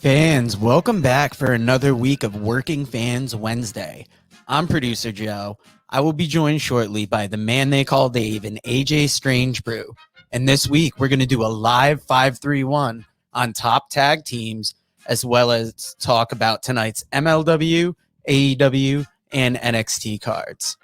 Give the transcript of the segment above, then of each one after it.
Fans, welcome back for another week of Working Fans Wednesday. I'm producer Joe. I will be joined shortly by the man they call Dave and AJ Strangebrew. And this week, we're going to do a live 5-3-1 on top tag teams, as well as talk about tonight's MLW, AEW, and NXT cards.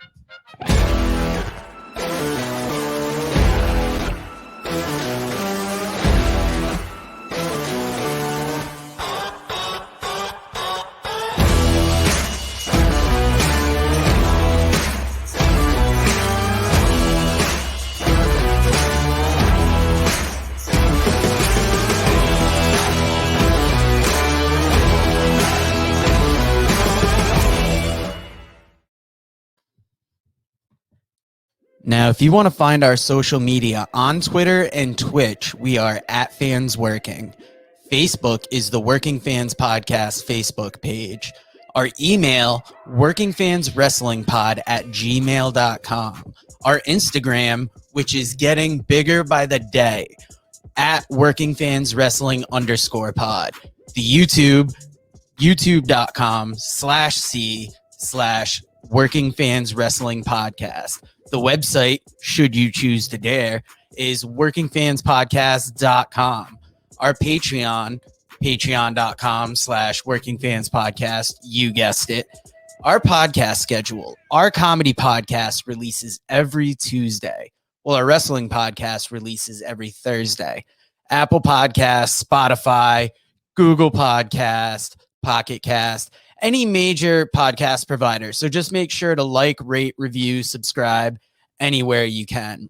Now, if you want to find our social media on Twitter and Twitch, we are at Fans Working. Facebook is the Working Fans Podcast Facebook page. Our email, workingfanswrestlingpod@gmail.com. Our Instagram, which is getting bigger by the day, at workingfanswrestling_pod. The YouTube, youtube.com/c/workingfanswrestlingpodcast. The website, should you choose to dare, is workingfanspodcast.com. Our Patreon, patreon.com/workingfanspodcast. You guessed it. Our podcast schedule, our comedy podcast releases every Tuesday, while our wrestling podcast releases every Thursday. Apple Podcasts, Spotify, Google Podcast, Pocket Cast, any major podcast provider. So just make sure to like, rate, review, subscribe anywhere you can.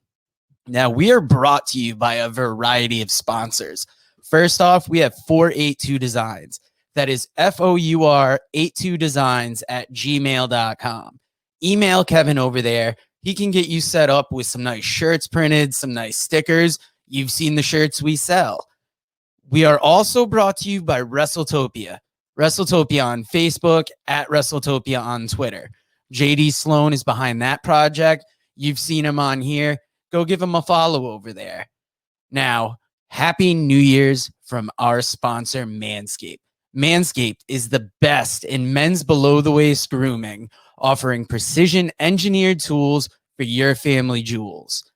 Now, we are brought to you by a variety of sponsors. First off, we have 482 Designs. That is FOUR82designs@gmail.com. Email Kevin over there. He can get you set up with some nice shirts printed, some nice stickers. You've seen the shirts we sell. We are also brought to you by WrestleTopia. WrestleTopia on Facebook, at WrestleTopia on Twitter. JD Sloan is behind that project. You've seen him on here. Go give him a follow over there. Now, Happy New Year's from our sponsor, Manscaped. Manscaped is the best in men's below-the-waist grooming, offering precision-engineered tools for your family jewels.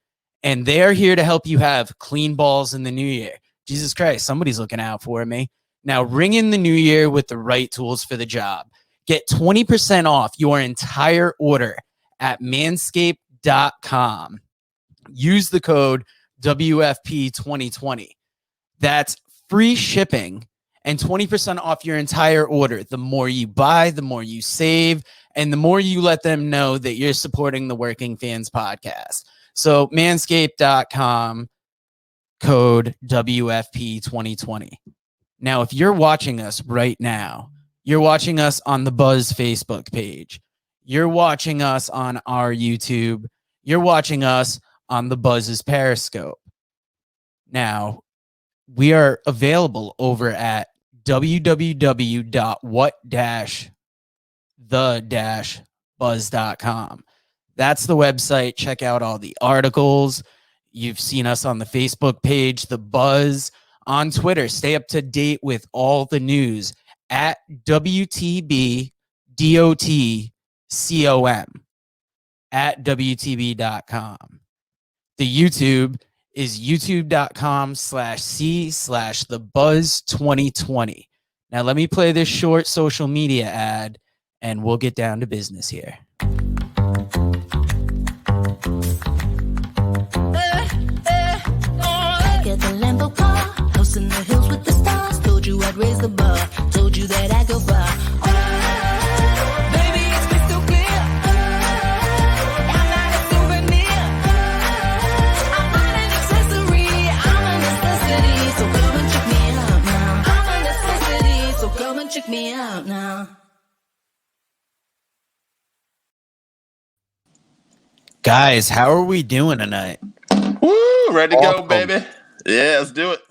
And they are here to help you have clean balls in the new year. Jesus Christ, somebody's looking out for me. Now, ring in the new year with the right tools for the job. Get 20% off your entire order at manscaped.com. Use the code WFP2020. That's free shipping and 20% off your entire order. The more you buy, the more you save, and the more you let them know that you're supporting the Working Fans Podcast. So manscaped.com, code WFP2020. Now, if you're watching us right now, you're watching us on the Buzz Facebook page. You're watching us on our YouTube. You're watching us on the Buzz's Periscope. Now, we are available over at www.what-the-buzz.com. That's the website. Check out all the articles. You've seen us on the Facebook page, The Buzz. On Twitter, stay up to date with all the news at WTBDOTCOM at WTB.com. The YouTube is youtube.com/c/thebuzz2020. Now, let me play this short social media ad, and we'll get down to business here. Get the Lambo car, house in the hills with the stars. Told you I'd raise the bar, told you that I go far. Baby, it's crystal clear. I'm not a souvenir. I'm not an accessory. I'm a necessity. So come and check me out now. I'm a necessity. So come and check me out now. Guys, how are we doing tonight? Woo! Ready to go, baby. Yeah, let's do it.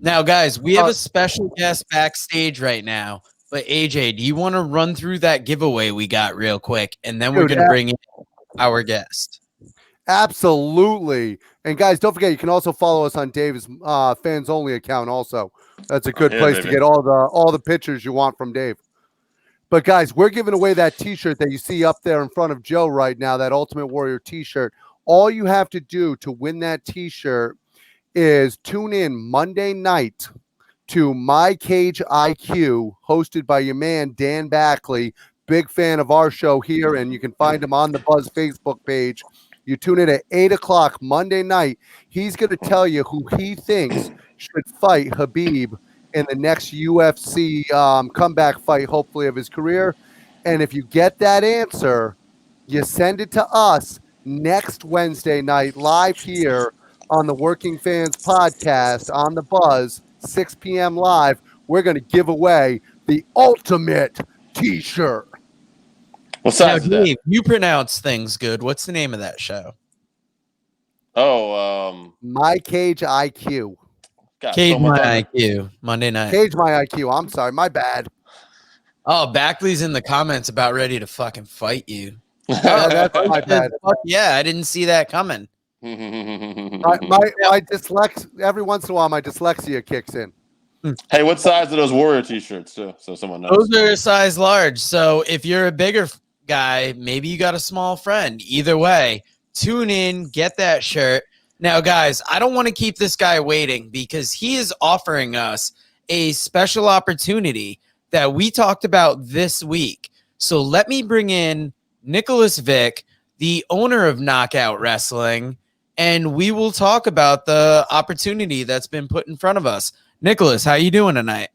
Now, guys, we have a special guest backstage right now. But AJ, do you want to run through that giveaway we got real quick? And then we're going to bring in our guest. Absolutely. And guys, don't forget, you can also follow us on Dave's fans only account. Also, that's a good place to get all the pictures you want from Dave. But guys, we're giving away that T-shirt that you see up there in front of Joe right now. That Ultimate Warrior T-shirt. All you have to do to win that T-shirt is tune in Monday night to My Cage IQ, hosted by your man Dan Backley. Big fan of our show here, and you can find him on the Buzz Facebook page. You tune in at 8 o'clock Monday night. He's going to tell you who he thinks should fight Habib in the next UFC comeback fight, hopefully, of his career. And if you get that answer, you send it to us next Wednesday night live here on the Working Fans Podcast on the Buzz, 6 p.m. live. We're going to give away the ultimate T-shirt. What size is that? Dave, you pronounce things good. What's the name of that show? Oh, My Cage IQ. God, Cage so much My on IQ, Monday night. Cage My IQ. I'm sorry. My bad. Oh, Backley's in the comments about ready to fucking fight you. Oh, that's my bad. Fuck yeah, I didn't see that coming. My dyslexia, every once in a while, my dyslexia kicks in. Hey, what size are those Warrior T-shirts too? So someone knows. Those are a size large. So if you're a bigger guy, maybe you got a small friend. Either way, tune in, get that shirt. Now, guys, I don't want to keep this guy waiting because he is offering us a special opportunity that we talked about this week. So let me bring in Nicholas Vick, the owner of Knockout Wrestling, and we will talk about the opportunity that's been put in front of us. Nicholas, how you doing tonight?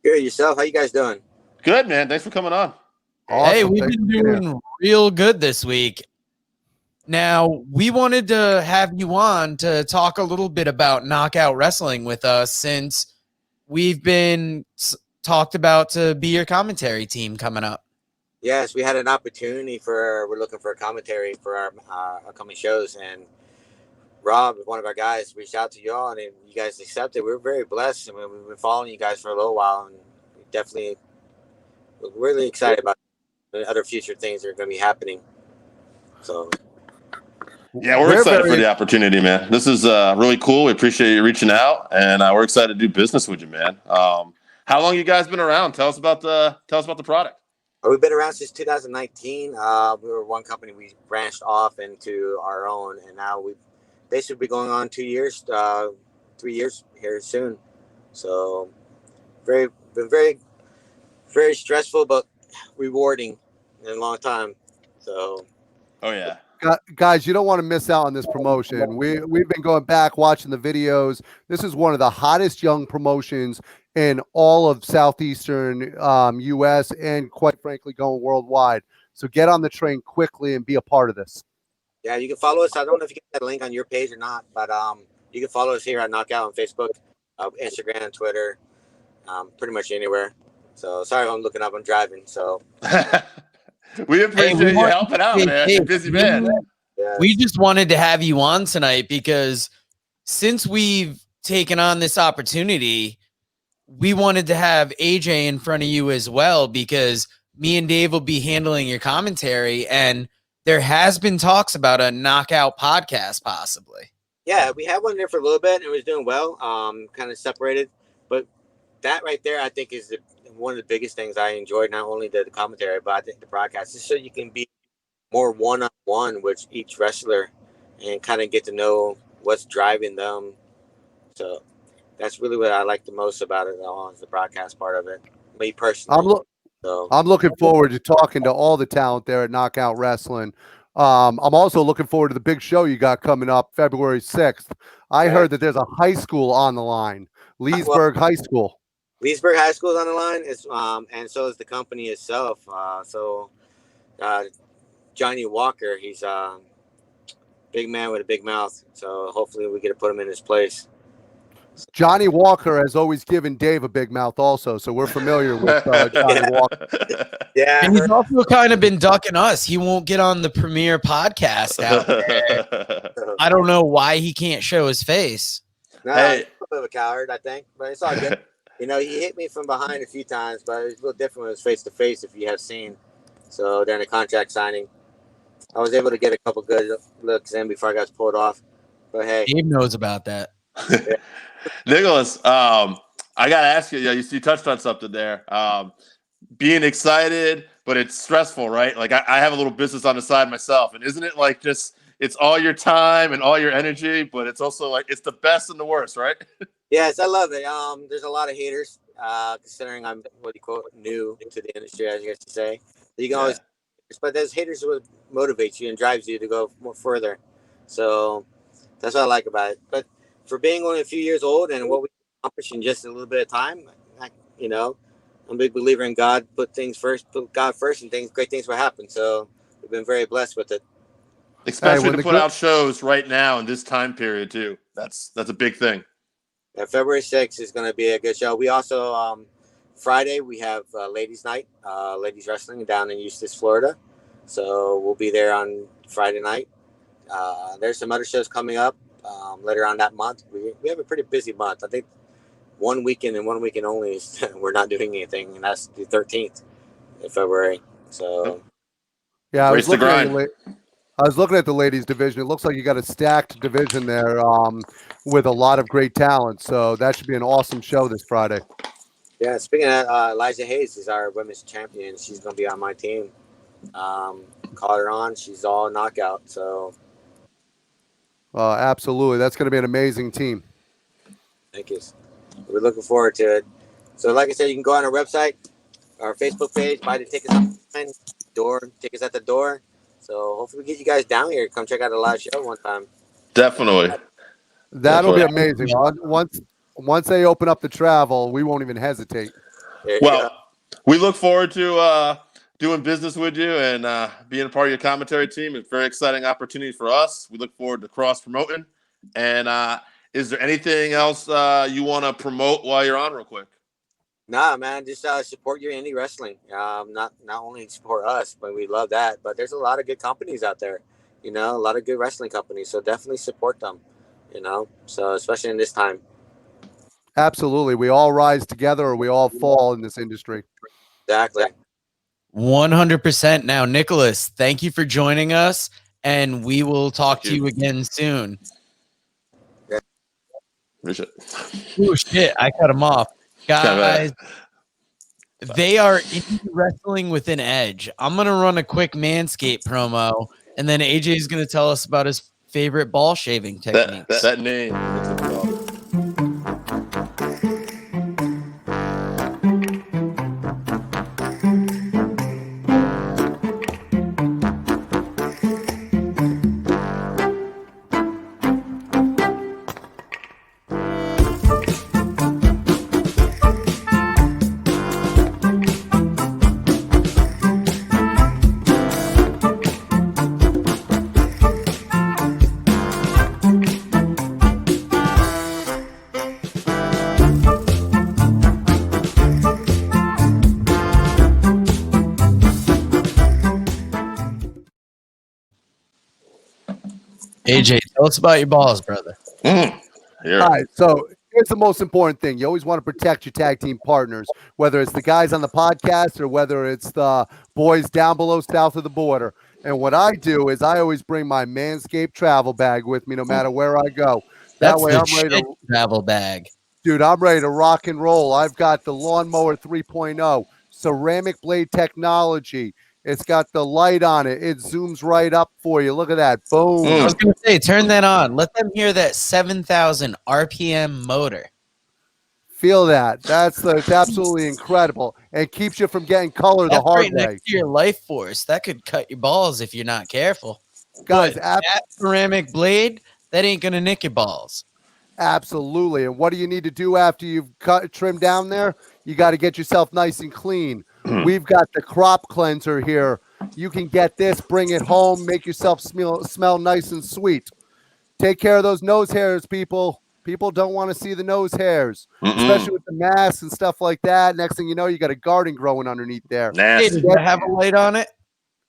Good, yourself? How you guys doing? Good, man. Thanks for coming on. Hey, Awesome. we've been doing real good this week. Now, we wanted to have you on to talk a little bit about Knockout Wrestling with us since we've been talked about to be your commentary team coming up. Yes, we had an opportunity we're looking for a commentary for our upcoming shows, and Rob, one of our guys, reached out to y'all, and you guys accepted. We're very blessed. I mean, we've been following you guys for a little while, and we're really excited about the other future things that are going to be happening. So, Yeah, we're excited for the opportunity, man. This is really cool. We appreciate you reaching out, and we're excited to do business with you, man. How long you guys been around? Tell us about the product. we've been around since 2019. We were one company. We branched off into our own, and now we've basically been going on 2 years, 3 years here soon. So, been very, very stressful, but rewarding in a long time. So, Oh yeah. Guys, you don't want to miss out on this promotion. We've been going back watching the videos. This is one of the hottest young promotions in all of southeastern U.S. and quite frankly going worldwide. So get on the train quickly and be a part of this. yeah, you can follow us. I don't know if you get that link on your page or not, but you can follow us here at Knockout on Facebook, Instagram, Twitter, pretty much anywhere. So sorry if I'm looking up. I'm driving. So We appreciate you helping out, man. You're a busy man. yeah. We just wanted to have you on tonight because since we've taken on this opportunity, we wanted to have AJ in front of you as well because me and Dave will be handling your commentary, and there has been talks about a Knockout podcast possibly. Yeah, we had one there for a little bit and it was doing well, kind of separated. But that right there, I think, is one of the biggest things I enjoyed, not only the commentary, but I think the broadcast, just so you can be more one-on-one with each wrestler and kind of get to know what's driving them. So that's really what I like the most about it all, is the broadcast part of it. Me personally. I'm looking forward to talking to all the talent there at Knockout Wrestling. I'm also looking forward to the big show you got coming up February 6th. I heard that there's a high school on the line, Leesburg High School. Leesburg High School is on the line, and so is the company itself. Johnny Walker, he's a big man with a big mouth. So hopefully we get to put him in his place. Johnny Walker has always given Dave a big mouth also, so we're familiar with Johnny Walker. Yeah. And he's also kind of been ducking us. He won't get on the premier podcast out there. I don't know why he can't show his face. No, Hey. he's a little bit of a coward, I think, but it's all good. You know, he hit me from behind a few times, but it was a little different when it was face-to-face, if you have seen. So during the contract signing, I was able to get a couple good looks in before I got pulled off. But hey, Dave knows about that. Nicholas, I gotta ask you. You touched on something there. Being excited, but it's stressful, right? Like I have a little business on the side myself, and isn't it like just it's all your time and all your energy, but it's also like it's the best and the worst, right? yes, I love it. There's a lot of haters, considering I'm what you quote new to the industry, as you guys say. You can always, but those haters would motivate you and drives you to go more further. So that's what I like about it. But for being only a few years old and what we accomplished in just a little bit of time, you know, I'm a big believer in God. Put God first, and great things will happen. So we've been very blessed with it. Especially to put out shows right now in this time period too. That's a big thing. Yeah, February 6th is going to be a good show. We also Friday we have ladies night, ladies wrestling down in Eustis, Florida. So we'll be there on Friday night. There's some other shows coming up later on that month. We have a pretty busy month. I think one weekend and one weekend only is we're not doing anything, and that's the 13th of February. So yeah, I was looking at the ladies division. It looks like you got a stacked division there with a lot of great talent. So that should be an awesome show this Friday. Yeah, speaking of Elijah Hayes is our women's champion. She's going to be on my team. Call her on. She's all knockout. So absolutely. That's going to be an amazing team. thank you. We're looking forward to it. So like I said, you can go on our website, our Facebook page, buy the tickets online, tickets at the door. So hopefully we get you guys down here. Come check out a live show one time. Definitely. That'll be amazing. Once they open up the travel, we won't even hesitate. Well, we look forward to doing business with you and being a part of your commentary team. It's a very exciting opportunity for us. We look forward to cross promoting. And is there anything else you want to promote while you're on real quick? Nah, man, just support your indie wrestling. Not only support us, but we love that. But there's a lot of good companies out there, a lot of good wrestling companies. So definitely support them, So especially in this time. Absolutely. We all rise together or we all fall in this industry. Exactly. 100%. Now, Nicholas, thank you for joining us, and we will talk to you again soon. Oh, shit. I cut him off. Guys, they are indie wrestling with an edge. I'm going to run a quick Manscaped promo, and then AJ is going to tell us about his favorite ball shaving techniques. That name. AJ, tell us about your balls, brother. All right, so here's the most important thing. You always want to protect your tag team partners, whether it's the guys on the podcast or whether it's the boys down below south of the border. And what I do is I always bring my Manscaped travel bag with me no matter where I go. That way I'm ready to travel bag. Dude, I'm ready to rock and roll. I've got the Lawnmower 3.0, ceramic blade technology. It's got the light on it. It zooms right up for you. Look at that. Boom. I was going to say, turn that on. Let them hear that 7,000 RPM motor. Feel that. It's absolutely incredible. And keeps you from getting color the hard way. Next to your Life Force. That could cut your balls if you're not careful. Guys, that ceramic blade, that ain't going to nick your balls. Absolutely. And what do you need to do after you've trimmed down there? You got to get yourself nice and clean. We've got the crop cleanser here. You can get this, bring it home, make yourself smell nice and sweet. Take care of those nose hairs, people. People don't want to see the nose hairs, especially with the masks and stuff like that. Next thing you know, you got a garden growing underneath there. Hey, does that have a light on it?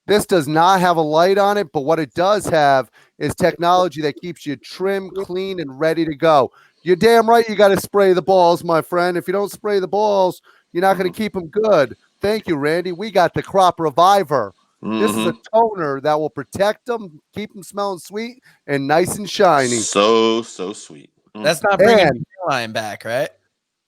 This does not have a light on it, but what it does have is technology that keeps you trim, clean, and ready to go. You're damn right you got to spray the balls, my friend. If you don't spray the balls, you're not going to keep them good. Thank you, Randy. We got the Crop Reviver. This is a toner that will protect them, keep them smelling sweet and nice and shiny. So sweet. That's not bringing the hairline back, right?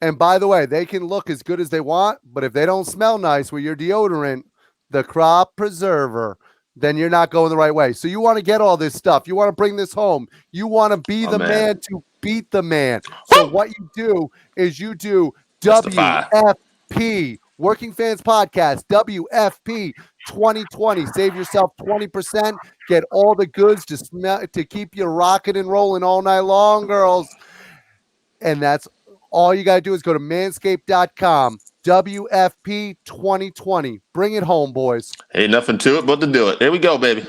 And by the way, they can look as good as they want, but if they don't smell nice with your deodorant, the crop preserver, then you're not going the right way. So you want to get all this stuff. You want to bring this home. You want to be the man to beat the man. So what you do is you do WFP, Working Fans Podcast, WFP 2020. Save yourself 20%. Get all the goods to smell to keep you rocking and rolling all night long, girls. And that's all you got to do is go to manscaped.com. WFP 2020. Bring it home, boys. Ain't nothing to it but to do it. Here we go, baby.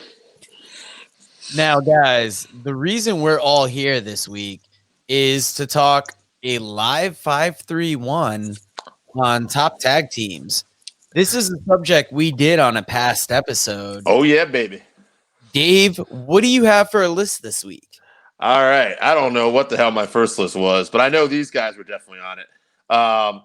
Now, guys, the reason we're all here this week is to talk a live 5-3-1 on top tag teams. This is a subject we did on a past episode. Oh, yeah, baby. Dave, what do you have for a list this week? All right. I don't know what the hell my first list was, but I know these guys were definitely on it.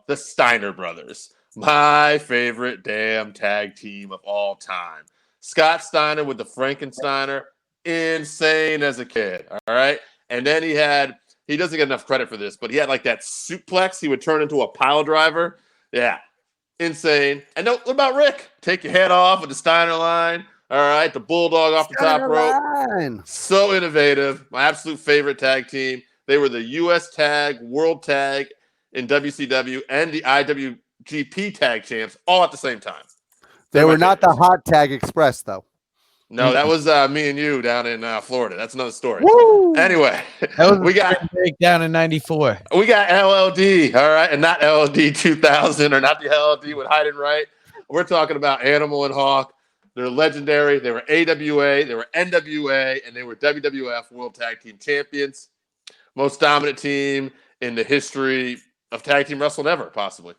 The Steiner brothers, my favorite damn tag team of all time. Scott Steiner with the Frankensteiner, insane as a kid. All right. And then he doesn't get enough credit for this, but he had like that suplex he would turn into a pile driver. Yeah. Insane. And what about Rick? Take your head off with the Steiner line. All right. The Bulldog off the top rope. So innovative. My absolute favorite tag team. They were the U.S. Tag, World Tag in WCW, and the IWGP Tag Champs all at the same time. They were not the Hot Tag Express, though. No, that was me and you down in Florida. That's another story. Woo! Anyway, we got breakdown in '94. We got LLD, all right, and not LLD 2000 or not the LLD with Hyde and Wright. We're talking about Animal and Hawk. They're legendary. They were AWA, they were NWA, and they were WWF World Tag Team Champions. Most dominant team in the history of tag team wrestling ever, possibly.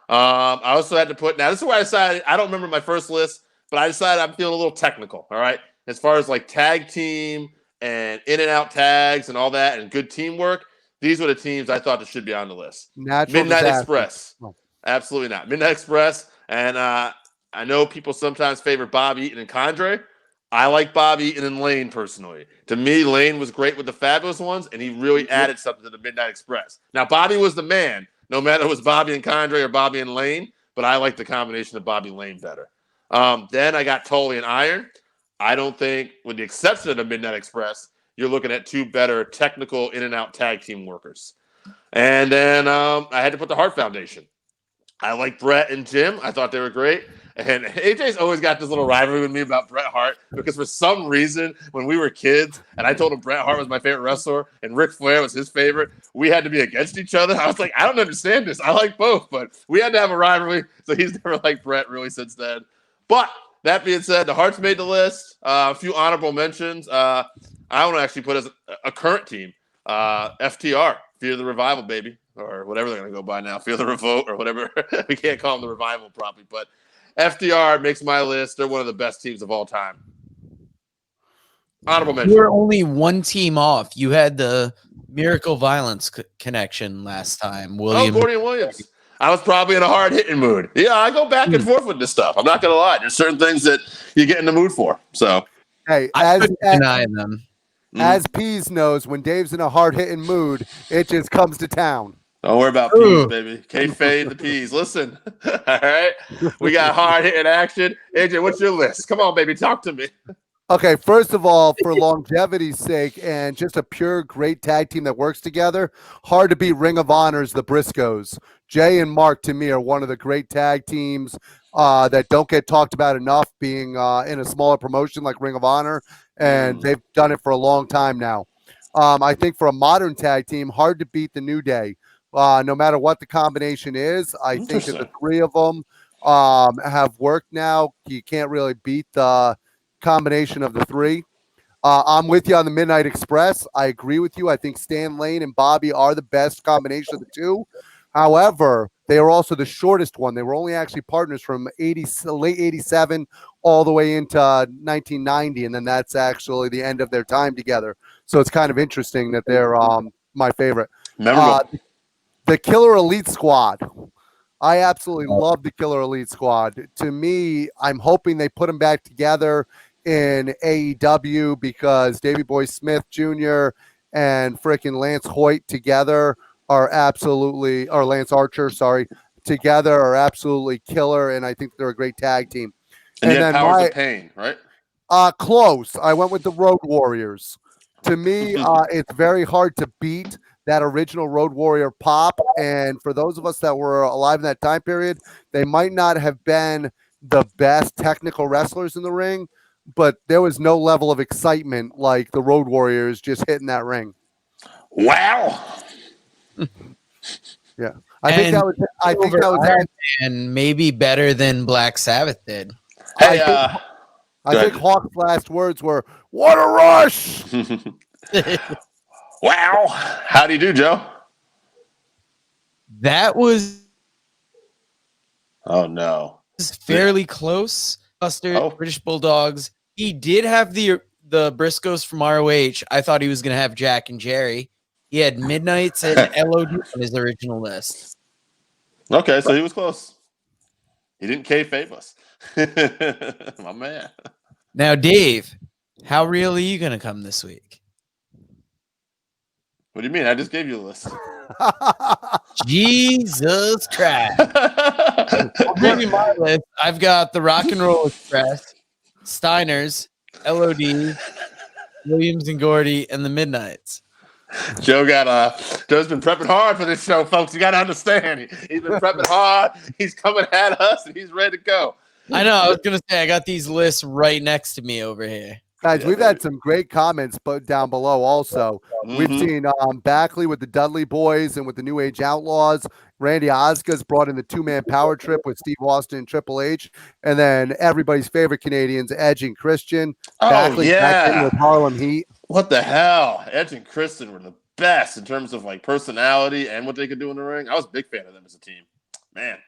I also had to put, now this is where I decided, I don't remember my first list, but I decided I'm feeling a little technical, all right? As far as like tag team and in and out tags and all that and good teamwork, these were the teams I thought that should be on the list. Midnight Express. Absolutely not. Midnight Express. And I know people sometimes favor Bob Eaton and Condre. I like Bob Eaton and Lane personally. To me, Lane was great with the Fabulous Ones, and he really added something to the Midnight Express. Now, Bobby was the man, no matter if it was Bobby and Condre or Bobby and Lane, but I like the combination of Bobby and Lane better. Then I got Tully and Iron. I don't think, with the exception of the Midnight Express, you're looking at two better technical in-and-out tag team workers. And then I had to put the Hart Foundation. I like Bret and Jim. I thought they were great. And AJ's always got this little rivalry with me about Bret Hart because for some reason, when we were kids and I told him Bret Hart was my favorite wrestler and Ric Flair was his favorite, we had to be against each other. I was like, I don't understand this. I like both, but we had to have a rivalry. So he's never liked Bret really since then. But that being said, the Harts made the list. A few honorable mentions. I want to actually put as a current team, FTR, Fear the Revival, baby, or whatever they're going to go by now, Fear the Revolt or whatever. We can't call them the Revival probably, but FTR makes my list. They're one of the best teams of all time. Honorable mention. You were only one team off. You had the Miracle Violence connection last time, William. Oh, Gordy and Williams. I was probably in a hard-hitting mood. Yeah, I go back and forth with this stuff. I'm not going to lie. There's certain things that you get in the mood for. So, hey, I couldn't deny them. As Pease knows, when Dave's in a hard-hitting mood, it just comes to town. Don't worry about peas, baby. Kayfabe the peas. Listen, all right? We got hard-hitting action. AJ, what's your list? Come on, baby. Talk to me. Okay, first of all, for longevity's sake and just a pure great tag team that works together, hard to beat Ring of Honor's the Briscoes. Jay and Mark, to me, are one of the great tag teams that don't get talked about enough, being in a smaller promotion like Ring of Honor, and they've done it for a long time now. I think for a modern tag team, hard to beat the New Day. No matter what the combination is, I think that the three of them have worked now. You can't really beat the combination of the three. I'm with you on the Midnight Express. I agree with you. I think Stan Lane and Bobby are the best combination of the two. However, they are also the shortest one. They were only actually partners from late 87 all the way into 1990, and then that's actually the end of their time together. So it's kind of interesting that they're my favorite. Memorable. The Killer Elite Squad. I absolutely love the Killer Elite Squad. To me, I'm hoping they put them back together in AEW because Davey Boy Smith Jr. and freaking Lance Hoyt together are absolutely, or Lance Archer, sorry, together are absolutely killer, and I think they're a great tag team. And you had then Powers of Pain, right? Close. I went with the Road Warriors. To me, it's very hard to beat that original Road Warrior pop. And for those of us that were alive in that time period, they might not have been the best technical wrestlers in the ring, but there was no level of excitement like the Road Warriors just hitting that ring. Wow. Yeah. I think that was and maybe better than Black Sabbath did. Hey, I think Hawk's last words were, "What a rush!" Wow. How do you do, Joe? That was Oh, no. fairly close. Buster, British Bulldogs. He did have the Briscoes from ROH. I thought he was going to have Jack and Jerry. He had Midnights and LOD on his original list. Okay, so he was close. He didn't kayfabe us. My man. Now, Dave, how real are you going to come this week? What do you mean? I just gave you a list. Jesus Christ. I'll give you my list. I've got the Rock and Roll Express, Steiners, LOD, Williams and Gordy, and the Midnights. Joe's been prepping hard for this show, folks. You got to understand. He's been prepping hard. He's coming at us, and he's ready to go. I know. I was going to say, I got these lists right next to me over here. Guys, we've had some great comments down below also. We've seen Backley with the Dudley Boys and with the New Age Outlaws. Randy Osgood's brought in the two-man power trip with Steve Austin and Triple H. And then everybody's favorite Canadians, Edge and Christian. Oh, Backley back in with Harlem Heat. What the hell? Edge and Christian were the best in terms of like personality and what they could do in the ring. I was a big fan of them as a team. Man.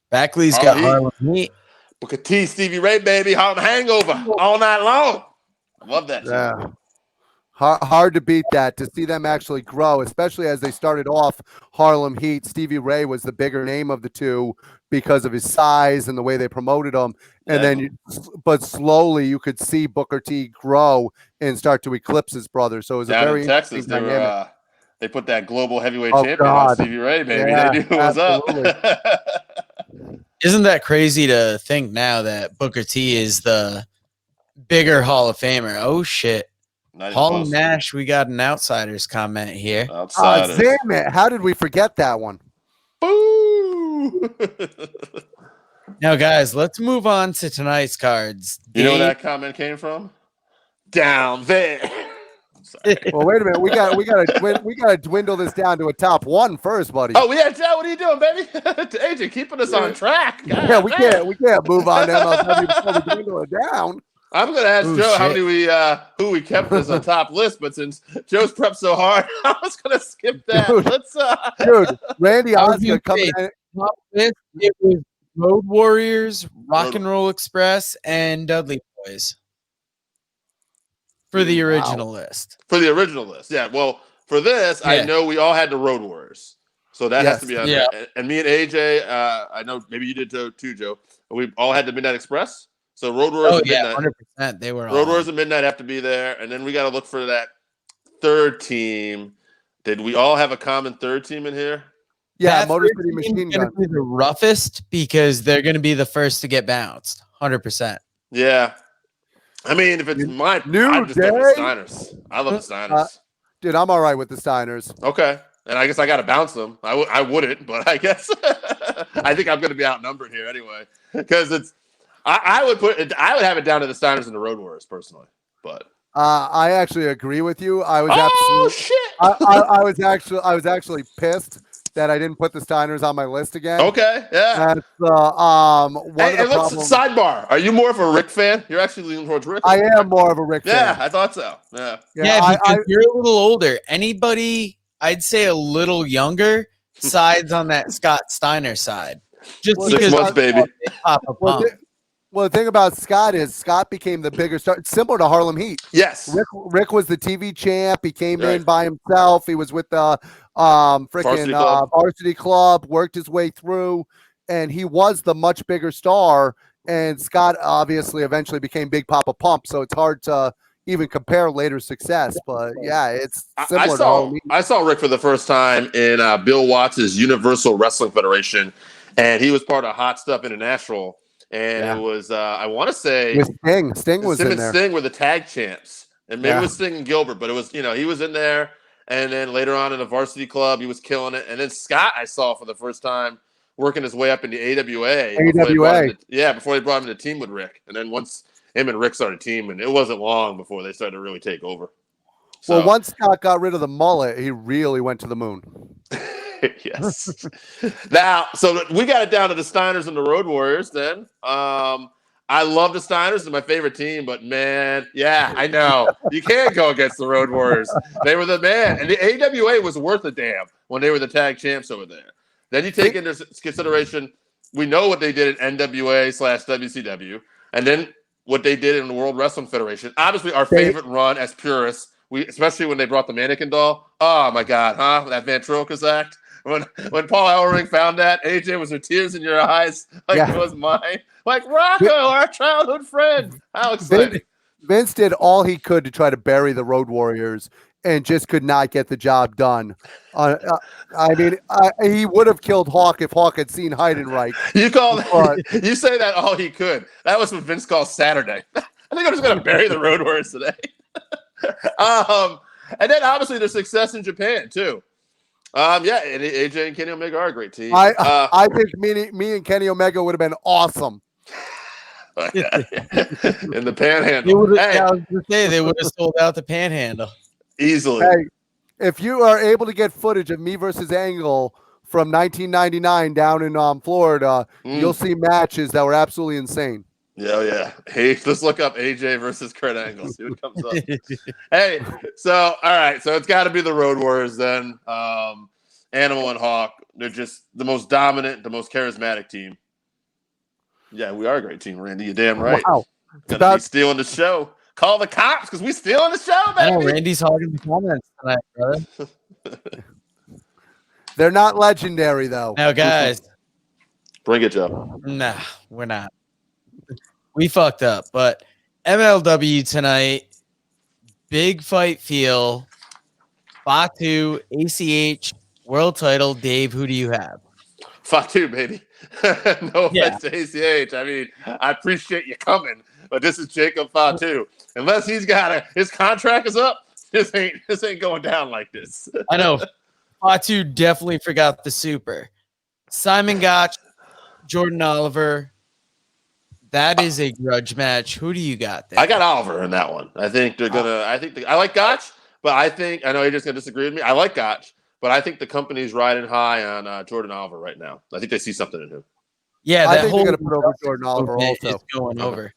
Backley's got Harlem Heat. Booker T, Stevie Ray, baby. Harlem Hangover all night long. I love that. Yeah. Hard to beat that, to see them actually grow, especially as they started off Harlem Heat. Stevie Ray was the bigger name of the two because of his size and the way they promoted him. And then, but slowly you could see Booker T grow and start to eclipse his brother. So it was down a very in Texas. They put that global heavyweight champion on Stevie Ray, baby. Yeah, they knew what was up. Isn't that crazy to think now that Booker T is the bigger Hall of Famer? Oh, shit. Paul Nash, we got an Outsiders comment here. Outsiders. Damn it. How did we forget that one? Boo! Now, guys, let's move on to tonight's cards. You know where that comment came from? Down there. Sorry. Well, wait a minute. We gotta dwindle this down to a top one first, buddy. Oh, yeah, Joe, what are you doing, baby? AJ, keeping us on track. Yeah, we can't move on to MLW before we dwindle it down. I'm gonna ask Joe how many who we kept as a top list, but since Joe's prepped so hard, I was gonna skip that. Dude, Randy Osgood coming in. It was Road Warriors, Rock and Roll Express, and Dudley Boys for the original list. For the original list, yeah. Well, for this, I know we all had the Road Warriors, so that has to be on there. And me and AJ, I know maybe you did too, Joe. We all had the Midnight Express. So Road Warriors and Midnight. 100%. They were Road Warriors and Midnight have to be there. And then we got to look for that third team. Did we all have a common third team in here? Yeah, that Motor City Machine Gun. Be the roughest because they're going to be the first to get bounced. 100%. Yeah. I mean, if it's mine, I'm just going with the Steiners. I love the Steiners. Dude, I'm all right with the Steiners. Okay. And I guess I got to bounce them. I wouldn't, but I guess I think I'm going to be outnumbered here anyway because it's. I would have it down to the Steiners and the Road Warriors personally, but I actually agree with you. I was I was actually pissed that I didn't put the Steiners on my list again. Okay, yeah. That's let's sidebar. Are you more of a Rick fan? You're actually leaning towards Rick. I am more of a Rick fan. Yeah, I thought so. Yeah, because you're a little older. Anybody, I'd say a little younger, sides on that Scott Steiner side. Just 6 months, baby. Well, the thing about Scott is Scott became the bigger star, similar to Harlem Heat. Yes. Rick was the TV champ. He came in by himself. He was with the freaking Varsity Club, worked his way through. and he was the much bigger star. And Scott obviously eventually became Big Papa Pump, so it's hard to even compare later success. But yeah, it's similar to all. I saw Rick for the first time in Bill Watts' Universal Wrestling Federation, and he was part of Hot Stuff International. And it was I want to say with Sting. Sting was in there. Sting were the tag champs, and maybe it was Sting and Gilbert, but it was he was in there. And then later on in the Varsity Club, he was killing it. And then Scott, I saw for the first time working his way up into AWA. Before they brought him to team with Rick. And then once him and Rick started teaming, it wasn't long before they started to really take over. So, well, once Scott got rid of the mullet, he really went to the moon. Yes. Now, so we got it down to the Steiners and the Road Warriors then. I love the Steiners. They're my favorite team, but man, yeah, I know. You can't go against the Road Warriors. They were the man. And the AWA was worth a damn when they were the tag champs over there. Then you take into consideration, we know what they did at NWA/WCW, and then what they did in the World Wrestling Federation. Obviously, our favorite run as purists, especially when they brought the mannequin doll. Oh, my God, huh? That ventriloquist act. When Paul Ellering found that, AJ, was there tears in your eyes like it was mine? Like, Rocco, our childhood friend. How exciting. Vince did all he could to try to bury the Road Warriors and just could not get the job done. I mean, he would have killed Hawk if Hawk had seen Heidenreich. You say that all he could. That was what Vince called Saturday. I think I'm just going to bury the Road Warriors today. And then, obviously, their success in Japan, too. And AJ and Kenny Omega are a great team. I think me and Kenny Omega would have been awesome. In the Panhandle. They would have sold out the Panhandle easily. Hey, if you are able to get footage of me versus Angle from 1999 down in Florida, you'll see matches that were absolutely insane. Yeah. Hey, let's look up AJ versus Kurt Angle. See what comes up. Hey, all right. So it's got to be the Road Warriors then. Animal and Hawk. They're just the most dominant, the most charismatic team. Yeah, we are a great team, Randy. You're damn right. Wow. Gonna be stealing the show. Call the cops because we stealing the show, baby. Oh, Randy's hogging the comments tonight, brother. They're not legendary, though. Now, guys. Bring it, Joe. Nah, we're not. We fucked up, but MLW tonight, big fight feel, Fatu, ACH, world title. Dave, who do you have? Fatu, baby. No offense to ACH. I mean, I appreciate you coming, but this is Jacob Fatu. Unless he's got his contract is up, this ain't going down like this. I know. Fatu definitely forgot the super. Simon Gotch, Jordan Oliver. That is a grudge match. Who do you got there? I got Oliver in that one. I think they're gonna. I like Gotch, but I know you're just gonna disagree with me. I like Gotch, but I think the company's riding high on Jordan Oliver right now. I think they see something in him. Yeah, I think they're gonna put over Jordan Oliver also. Going over.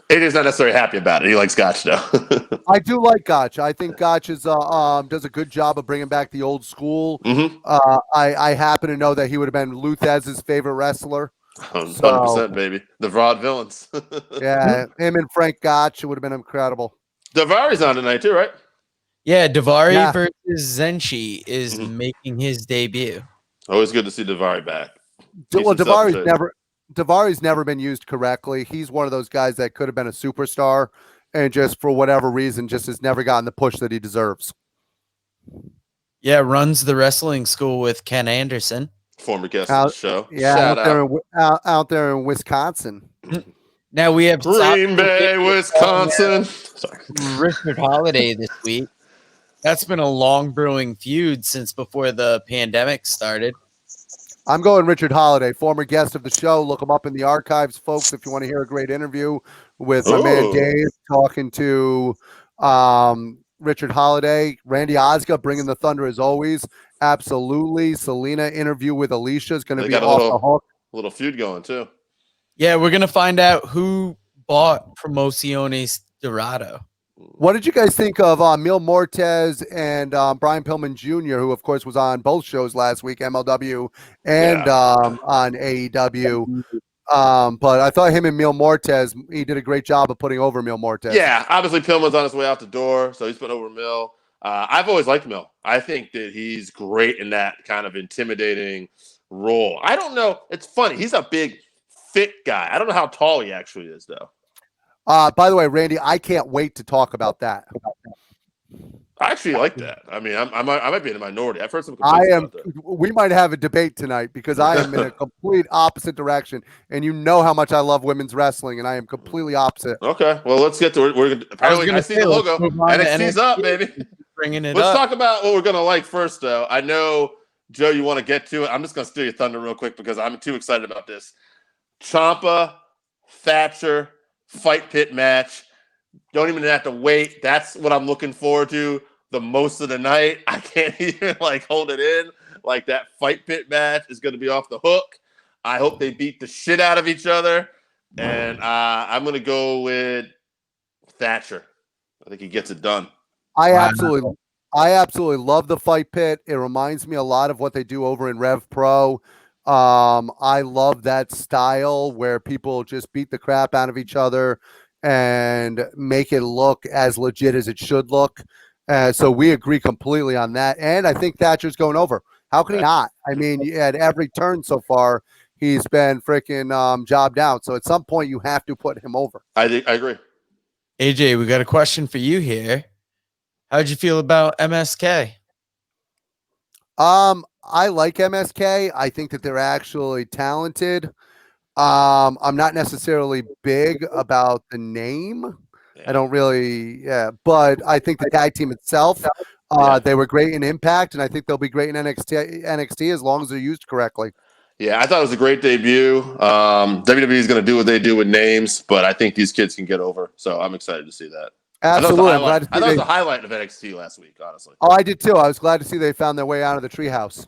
AJ's not necessarily happy about it. He likes Gotch though. I do like Gotch. I think Gotch is does a good job of bringing back the old school. Mm-hmm. I happen to know that he would have been Luthez's favorite wrestler. 100%, baby. The Vaudevillains. Yeah, him and Frank Gotch would have been incredible. Davari's on tonight too, right? Yeah, Davari versus Zenshi is making his debut. Always good to see Davari back. Well, Davari's never been used correctly. He's one of those guys that could have been a superstar and just for whatever reason just has never gotten the push that he deserves. Yeah, runs the wrestling school with Ken Anderson. Former guest of the show. Yeah, out there in Wisconsin. Now we have Green Bay, Wisconsin. Richard Holiday this week. That's been a long brewing feud since before the pandemic started. I'm going Richard Holiday, former guest of the show. Look him up in the archives, folks, if you want to hear a great interview with my man Dave talking to Richard Holiday. Randy Osga bringing the thunder as always. Absolutely. Selena interview with Alicia is going to be off the hook. Little feud going too. Yeah, we're going to find out who bought Promociones Dorado. What did you guys think of Mil Mortez and Brian Pillman Jr., who, of course, was on both shows last week, MLW and on AEW? But I thought him and Mil Mortez, he did a great job of putting over Mil Mortez. Yeah, obviously Pillman's on his way out the door, so he's put over Mil. I've always liked Mill. I think that he's great in that kind of intimidating role. I don't know. It's funny. He's a big, fit guy. I don't know how tall he actually is, though. By the way, Randy, I can't wait to talk about that. I actually like that. I mean, I might be in the minority. I've heard some I complaints am. about that. We might have a debate tonight because I am in a complete opposite direction, and you know how much I love women's wrestling, and I am completely opposite. Okay, well, let's get to it. We're apparently I see the logo. NXT's up, baby. Bringing it Let's up. talk about what we're gonna like first, though. I know, Joe, you want to get to it. I'm just gonna steal your thunder real quick because I'm too excited about this. Ciampa, Thatcher, fight pit match. Don't even have to wait. That's what I'm looking forward to the most of the night. I can't even hold it in. That fight pit match is going to be off the hook. I hope they beat the shit out of each other. And I'm going to go with Thatcher. I think he gets it done. I absolutely love the fight pit. It reminds me a lot of what they do over in Rev Pro. I love that style where people just beat the crap out of each other and make it look as legit as it should look. So we agree completely on that. And I think Thatcher's going over. How can he not? I mean, at every turn so far, he's been freaking jobbed out. So at some point, you have to put him over. I agree. AJ, we got a question for you here. How'd you feel about MSK? I like MSK. I think that they're actually talented. I'm not necessarily big about the name. I don't really, but I think the tag team itself, they were great in Impact, and I think they'll be great in NXT as long as they're used correctly. Yeah, I thought it was a great debut. WWE is going to do what they do with names, but I think these kids can get over. So I'm excited to see that. Absolutely. I thought it was the highlight of NXT last week, honestly. Oh, I did too. I was glad to see they found their way out of the treehouse.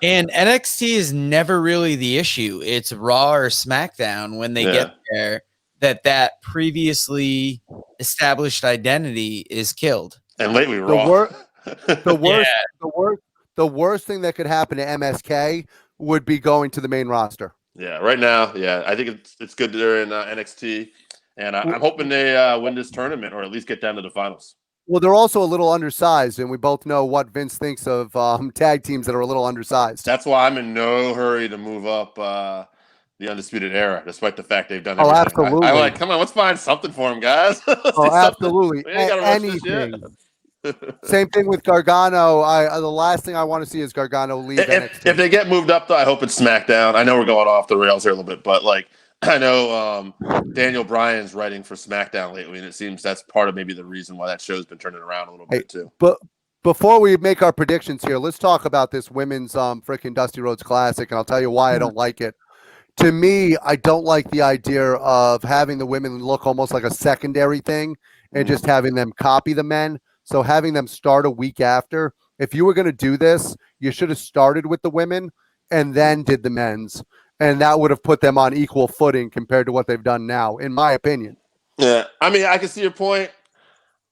And NXT is never really the issue. It's Raw or SmackDown when they get there that previously established identity is killed. And lately, Raw. The worst thing that could happen to MSK would be going to the main roster. Yeah, right now, I think it's good they're in NXT, and I'm hoping they win this tournament or at least get down to the finals. Well, they're also a little undersized, and we both know what Vince thinks of tag teams that are a little undersized. That's why I'm in no hurry to move up the Undisputed Era, despite the fact they've done everything. Oh, absolutely. I'm like, come on, let's find something for them, guys. Absolutely. Anything. Same thing with Gargano. The last thing I want to see is Gargano leave NXT. If they get moved up, though, I hope it's SmackDown. I know we're going off the rails here a little bit, but I know Daniel Bryan's writing for SmackDown lately, and it seems that's part of maybe the reason why that show's been turning around a little bit too. But before we make our predictions here, let's talk about this women's freaking Dusty Rhodes Classic, and I'll tell you why I don't like it. To me, I don't like the idea of having the women look almost like a secondary thing and just having them copy the men. So having them start a week after, if you were going to do this, you should have started with the women and then did the men's. And that would have put them on equal footing compared to what they've done now, in my opinion. Yeah, I mean, I can see your point.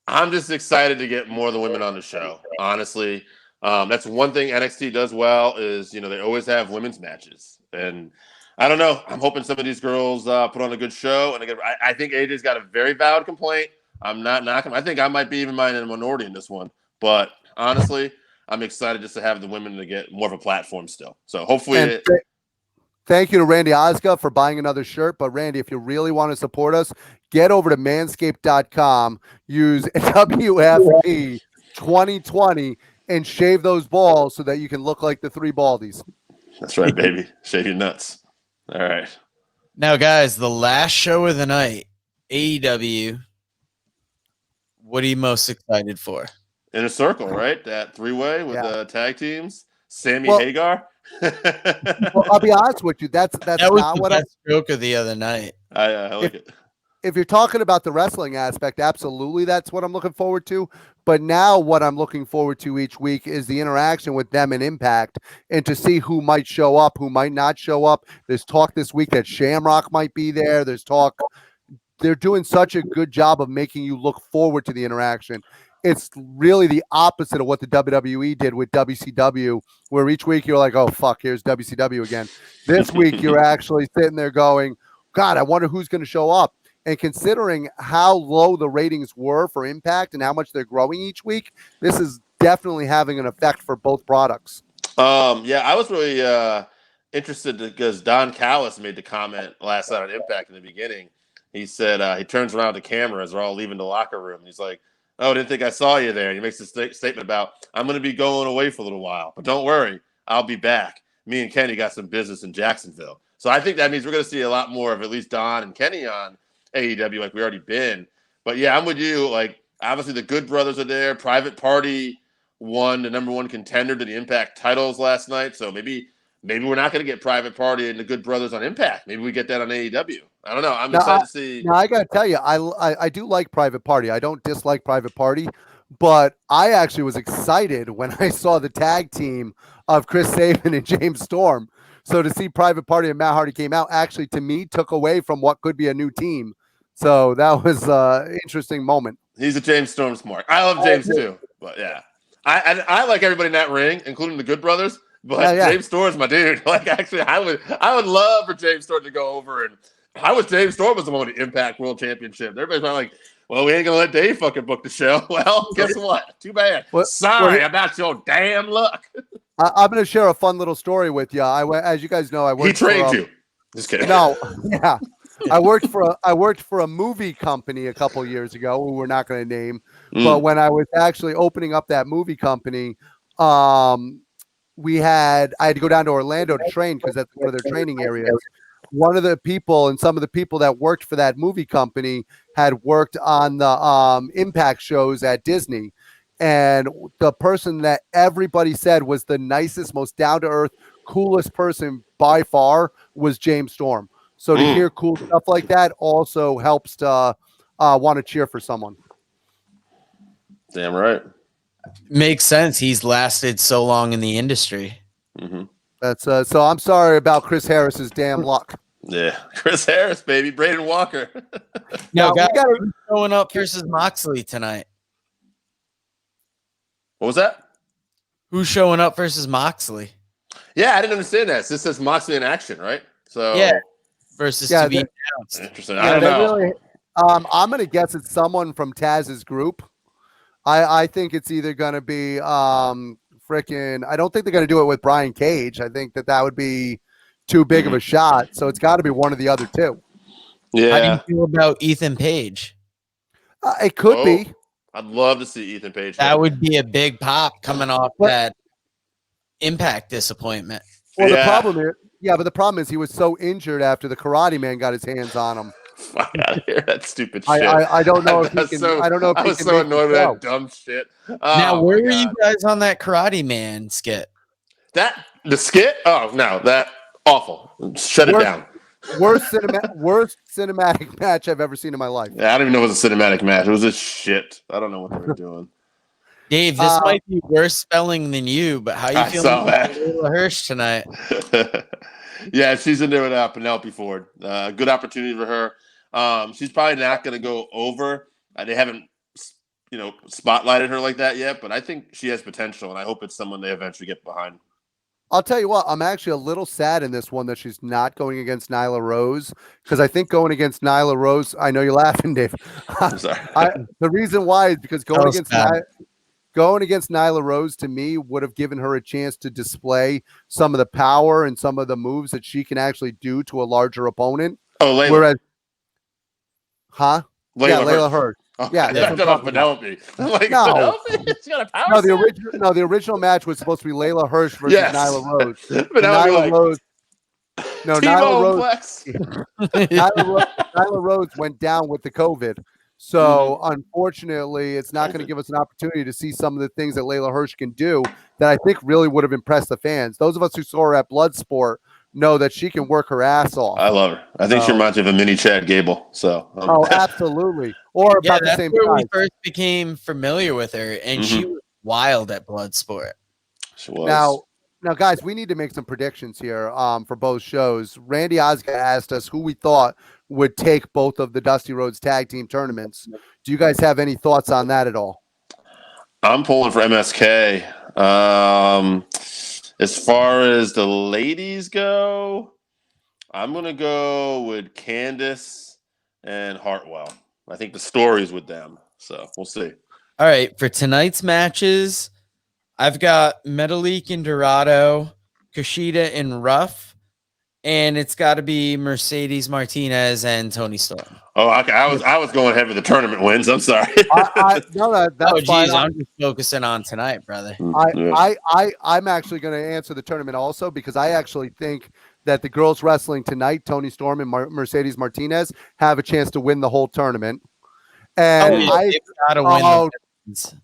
I'm just excited to get more of the women on the show, honestly. That's one thing NXT does well is, they always have women's matches. And I don't know. I'm hoping some of these girls put on a good show. And again, I think AJ's got a very valid complaint. I'm not knocking. I think I might be even in a minority in this one. But honestly, I'm excited just to have the women to get more of a platform still. So hopefully thank you to Randy Osga for buying another shirt. But Randy, if you really want to support us, get over to manscaped.com, use WFP 2020, and shave those balls so that you can look like the three baldies. That's right, baby. Shave your nuts. All right. Now, guys, the last show of the night, AEW. What are you most excited for? Inner Circle, right? That three-way with the tag teams. Sammy Hagar. Well, I'll be honest with you. That was not what I joke of the other night. I like it. If you're talking about the wrestling aspect, absolutely, that's what I'm looking forward to. But now what I'm looking forward to each week is the interaction with them in Impact and to see who might show up, who might not show up. There's talk this week that Shamrock might be there. There's talk. They're doing such a good job of making you look forward to the interaction. It's really the opposite of what the WWE did with WCW, where each week you're like, oh, fuck, here's WCW again. This week you're actually sitting there going, God, I wonder who's going to show up. And considering how low the ratings were for Impact and how much they're growing each week, this is definitely having an effect for both products. Yeah, I was really interested because Don Callis made the comment last night on Impact in the beginning. He said he turns around to camera as we're all leaving the locker room. He's like, "Oh, I didn't think I saw you there." And he makes this statement about, "I'm going to be going away for a little while, but don't worry, I'll be back. Me and Kenny got some business in Jacksonville." So I think that means we're going to see a lot more of at least Don and Kenny on AEW like we already been. But yeah, I'm with you. Like, obviously the Good Brothers are there. Private Party won the number one contender to the Impact titles last night. So maybe we're not going to get Private Party and the Good Brothers on Impact. Maybe we get that on AEW. I don't know. I'm excited to see. Now I got to tell you, I do like Private Party. I don't dislike Private Party, but I actually was excited when I saw the tag team of Chris Sabin and James Storm. So to see Private Party and Matt Hardy came out actually to me took away from what could be a new team. So that was an interesting moment. He's a James Storm smart. I love James too, but yeah, I like everybody in that ring, including the Good Brothers. But Yeah. James Storm's my dude. Like, actually, I would love for James Storm to go over. And I was James Storm was the one with the Impact World Championship. Everybody's like, "Well, we ain't gonna let Dave fucking book the show." Well, guess what? Too bad. Sorry about your damn luck. I'm going to share a fun little story with you. As you guys know, I worked. He trained you. Just kidding. No, yeah. I worked for a movie company a couple years ago who we're not going to name. But when I was actually opening up that movie company, I had to go down to Orlando to train because that's one of their training areas. One of the people and some of the people that worked for that movie company had worked on the Impact shows at Disney. And the person that everybody said was the nicest, most down-to-earth, coolest person by far was James Storm. So to hear cool stuff like that also helps to want to cheer for someone. Damn right. Makes sense. He's lasted so long in the industry. Mm-hmm. That's so I'm sorry about Chris Harris's damn luck. Yeah, Chris Harris, baby, Braden Walker. Now, we gotta- who's showing up versus Moxley tonight? What was that? Who's showing up versus Moxley? Yeah, I didn't understand that. This says Moxley in action, right? So Yeah. Versus to be announced. Interesting. I don't know. Really, I'm going to guess it's someone from Taz's group. I think it's either going to be freaking. I don't think they're going to do it with Brian Cage. I think that would be too big of a shot. So it's got to be one of the other two. Yeah. How do you feel about Ethan Page? It could be. I'd love to see Ethan Page. That would be a big pop coming off that Impact disappointment. Well, the problem is he was so injured after the Karate Man got his hands on him. Fuck out of here. That stupid shit. I don't know if he can. I don't know if I he was can so make annoyed the with show. that dumb shit. Now, where were you guys on that Karate Man skit? The skit? Oh no, that awful. Shut it down. Worst cinematic match I've ever seen in my life. Yeah, I don't even know if it was a cinematic match. It was just shit. I don't know what they were doing. Dave, this might be worse spelling than you, but how you I feeling saw about that. Layla Hirsch tonight? Yeah, she's in there with Penelope Ford. Good opportunity for her. She's probably not going to go over. They haven't, spotlighted her like that yet, but I think she has potential, and I hope it's someone they eventually get behind. I'll tell you what, I'm actually a little sad in this one that she's not going against Nyla Rose, because I think going against Nyla Rose, I know you're laughing, Dave. I'm sorry. The reason why is because going against bad. Nyla Rose to me would have given her a chance to display some of the power and some of the moves that she can actually do to a larger opponent. Oh, Layla. Whereas, Layla Hirsch. Oh, Yeah, I that's what I'm thought talking about. Penelope. I'm like, No. Penelope? She got a power set? The original match was supposed to be Layla Hirsch versus Yes. Nyla Rose. Penelope, Nyla like, Rose. No, T-Bone Nyla Rose went down with the COVID. So unfortunately, it's not going to give us an opportunity to see some of the things that Layla Hirsch can do that I think really would have impressed the fans. Those of us who saw her at Bloodsport know that she can work her ass off. I love her. I think she reminds me of a mini Chad Gable. So Absolutely. Or about the that's same where size. we first became familiar with her, and she was wild at Bloodsport. She was. Now, guys, we need to make some predictions here for both shows. Randy Osgood asked us who we thought would take both of the Dusty Rhodes tag team tournaments. Do you guys have any thoughts on that at all? I'm pulling for MSK. As far as the ladies go, I'm going to go with Candice and Hartwell. I think the story's with them, so we'll see. All right, for tonight's matches, I've got Metalik and Dorado, Kushida and Ruff, and it's got to be Mercedes Martinez and Tony Storm. Oh, okay. I was going ahead with the tournament wins. I'm sorry. No, that's Oh, fine. geez, I'm just focusing on tonight, brother. I'm actually going to answer the tournament also because I actually think that the girls wrestling tonight, Tony Storm and Mercedes Martinez, have a chance to win the whole tournament. And They've gotta win the wins.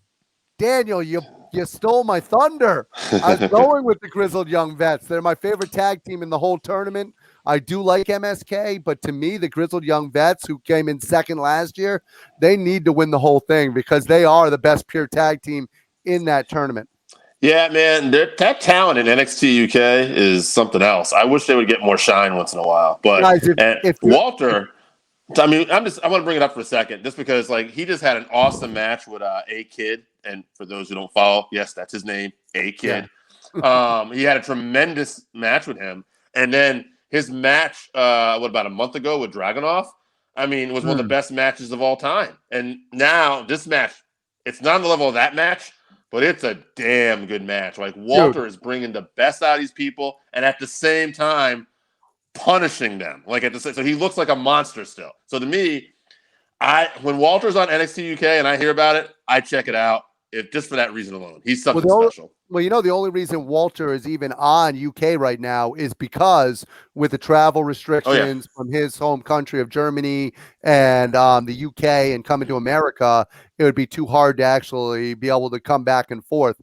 Daniel, you stole my thunder. I was going with the Grizzled Young Vets. They're my favorite tag team in the whole tournament. I do like MSK, but to me, the Grizzled Young Vets, who came in second last year, they need to win the whole thing because they are the best pure tag team in that tournament. Yeah, man, that talent in NXT UK is something else. I wish they would get more shine once in a while. But Guys, if Walter, I mean, I want to bring it up for a second, just because like he just had an awesome match with A Kid, and for those who don't follow, yes, that's his name, A Kid. Yeah. He had a tremendous match with him, and then his match, about a month ago with Dragunov, I mean, was one of the best matches of all time. And now this match, it's not on the level of that match, but it's a damn good match. Like Walter is bringing the best out of these people, and at the same time punishing them. So he looks like a monster still. So to me, when Walter's on NXT UK and I hear about it, I check it out. If just for that reason alone, he's something special. Well, the only reason Walter is even on UK right now is because with the travel restrictions from his home country of Germany and the UK and coming to America, it would be too hard to actually be able to come back and forth.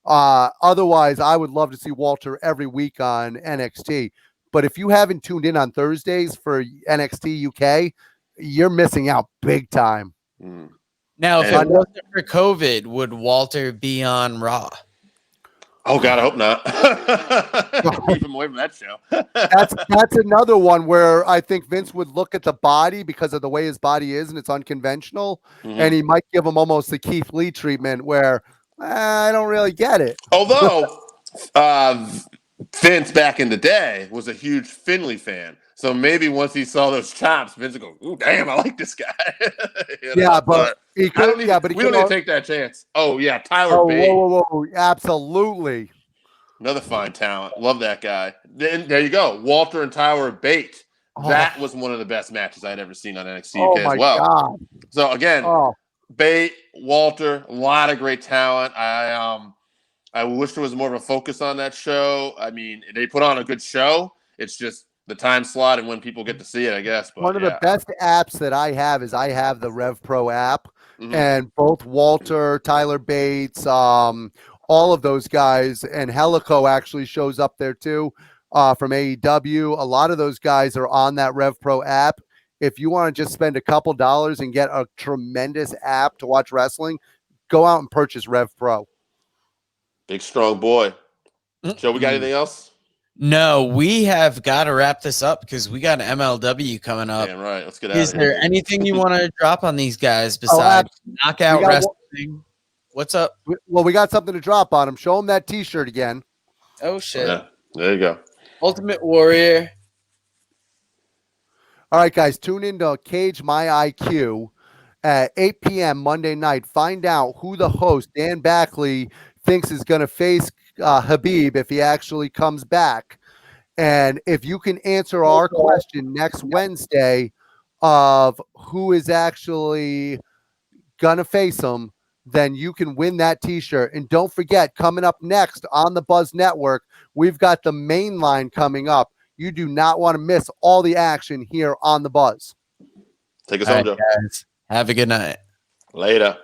Otherwise, I would love to see Walter every week on NXT. But if you haven't tuned in on Thursdays for NXT UK, you're missing out big time. Now, if it wasn't for COVID, would Walter be on Raw? Oh God, I hope not. Keep him away from that show. That's another one where I think Vince would look at the body because of the way his body is and it's unconventional, and he might give him almost the Keith Lee treatment where I don't really get it. Although Vince back in the day was a huge Finley fan. So maybe once he saw those chops, Vince would go, "Ooh, damn, I like this guy." But he could. We don't need to take that chance. Oh yeah, Tyler Bate. Whoa, absolutely. Another fine talent. Love that guy. Then there you go, Walter and Tyler Bate. That was one of the best matches I'd ever seen on NXT UK as well. God. So again, Bate, Walter, a lot of great talent. I wish there was more of a focus on that show. I mean, they put on a good show. It's just the time slot and when people get to see it, I guess. But, one of the best apps that I have is I have the Rev Pro app, and both Walter, Tyler Bates, all of those guys, and Helico actually shows up there too from AEW. A lot of those guys are on that Rev Pro app. If you want to just spend a couple dollars and get a tremendous app to watch wrestling, go out and purchase Rev Pro. Big strong boy. Joe, we got anything else? No, we have got to wrap this up because we got an MLW coming up. Damn right. Let's get out of here. Is there anything you want to drop on these guys besides Knockout Wrestling? What's up? Well, we got something to drop on them. Show them that T-shirt again. Oh, shit. Yeah, there you go. Ultimate Warrior. All right, guys, tune into Cage My IQ at 8 p.m. Monday night. Find out who the host, Dan Backley, thinks is going to face Habib if he actually comes back. And if you can answer our question next Wednesday of who is actually going to face him, then you can win that T-shirt. And don't forget, coming up next on the Buzz Network, we've got the main line coming up. You do not want to miss all the action here on the Buzz. Take us home, Joe. Guys. Have a good night. Later.